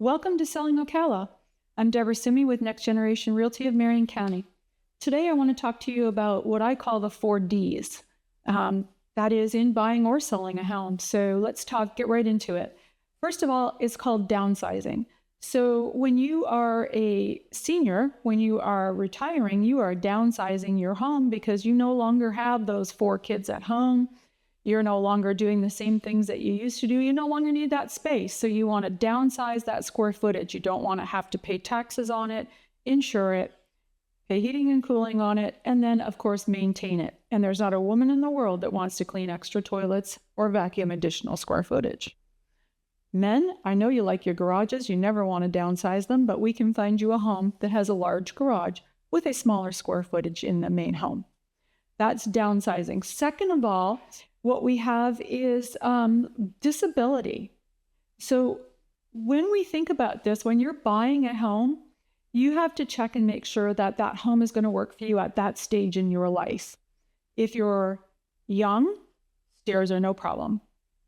Welcome to Selling Ocala. I'm Deborah Sumey with Next Generation Realty of Marion County. Today I want to talk to you about what I call the 4 Ds. That is in buying or selling a home. So let's get right into it. First of all, it's called downsizing. So when you are a senior, when you are retiring, you are downsizing your home because you no longer have those 4 kids at home. You're no longer doing the same things that you used to do. You no longer need that space. So you want to downsize that square footage. You don't want to have to pay taxes on it, insure it, pay heating and cooling on it, and then, of course, maintain it. And there's not a woman in the world that wants to clean extra toilets or vacuum additional square footage. Men, I know you like your garages. You never want to downsize them, but we can find you a home that has a large garage with a smaller square footage in the main home. That's downsizing. Second of all, what we have is disability. So when we think about this, when you're buying a home, you have to check and make sure that that home is going to work for you at that stage in your life. If you're young, stairs are no problem.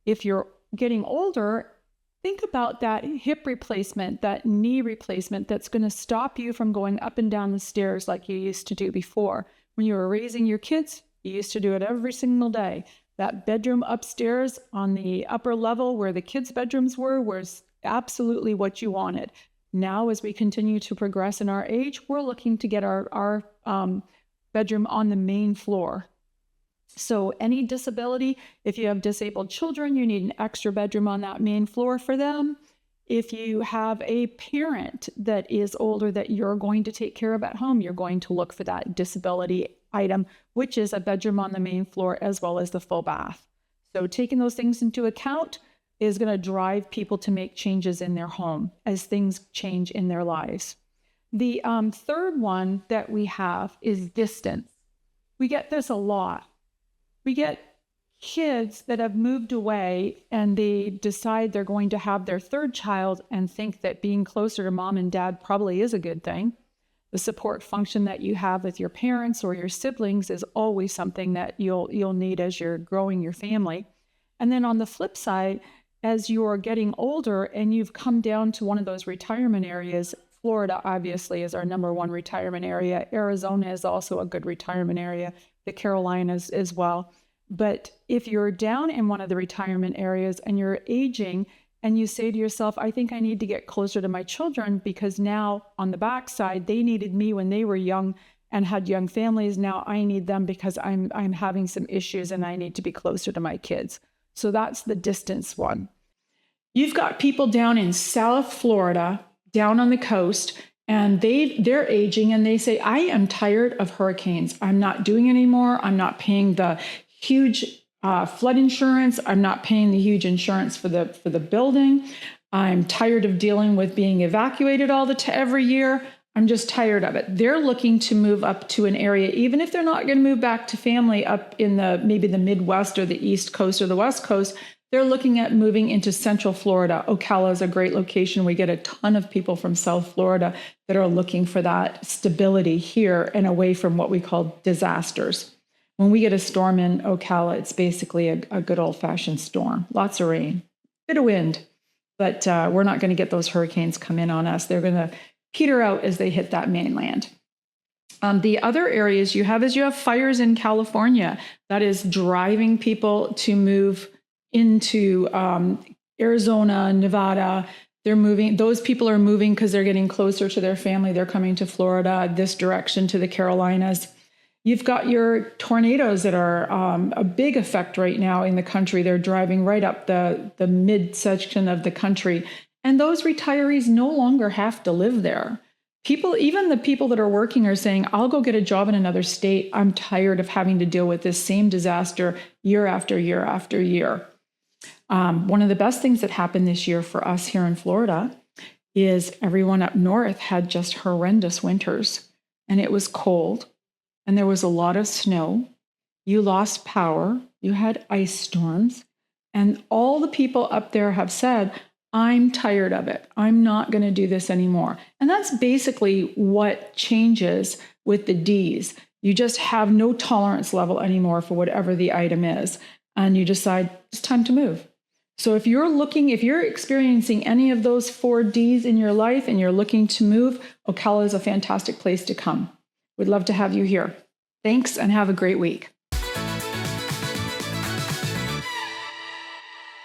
If you're getting older, think about that hip replacement, that knee replacement that's going to stop you from going up and down the stairs like you used to do before. When you were raising your kids, you used to do it every single day. That bedroom upstairs on the upper level where the kids' bedrooms were was absolutely what you wanted. Now, as we continue to progress in our age, we're looking to get our bedroom on the main floor. So any disability, if you have disabled children, you need an extra bedroom on that main floor for them. If you have a parent that is older that you're going to take care of at home, you're going to look for that disability item, which is a bedroom on the main floor as well as the full bath. So taking those things into account is going to drive people to make changes in their home as things change in their lives. The third one that we have is distance. We get this a lot. We get kids that have moved away and they decide they're going to have their 3rd child and think that being closer to mom and dad probably is a good thing. The support function that you have with your parents or your siblings is always something that you'll need as you're growing your family. And then on the flip side, as you're getting older and you've come down to one of those retirement areas, Florida obviously is our #1 retirement area. Arizona is also a good retirement area, the Carolinas as well. But if you're down in one of the retirement areas and you're aging and you say to yourself, I think I need to get closer to my children because now on the backside, they needed me when they were young and had young families. Now I need them because I'm having some issues and I need to be closer to my kids. So that's the distance one. You've got people down in South Florida, down on the coast, and they're aging and they say, I am tired of hurricanes. I'm not doing anymore. I'm not paying the huge flood insurance. I'm not paying the huge insurance for the building. I'm tired of dealing with being evacuated every year. I'm just tired of it. They're looking to move up to an area, even if they're not going to move back to family up in maybe the Midwest or the East Coast or the West Coast. They're looking at moving into Central Florida. Ocala is a great location. We get a ton of people from South Florida that are looking for that stability here and away from what we call disasters. When we get a storm in Ocala, it's basically a good old-fashioned storm. Lots of rain, bit of wind, but we're not going to get those hurricanes come in on us. They're going to peter out as they hit that mainland. The other areas you have fires in California. That is driving people to move into Arizona, Nevada. They're moving. Those people are moving because they're getting closer to their family. They're coming to Florida, this direction to the Carolinas. You've got your tornadoes that are a big effect right now in the country. They're driving right up the mid-section of the country. And those retirees no longer have to live there. Even the people that are working are saying, I'll go get a job in another state. I'm tired of having to deal with this same disaster year after year after year. One of the best things that happened this year for us here in Florida is everyone up north had just horrendous winters. And it was cold. And there was a lot of snow. You lost power. You had ice storms. And all the people up there have said, I'm tired of it. I'm not going to do this anymore. And that's basically what changes with the Ds. You just have no tolerance level anymore for whatever the item is. And you decide it's time to move. So if you're experiencing any of those 4Ds in your life and you're looking to move, Ocala is a fantastic place to come. We'd love to have you here. Thanks and have a great week.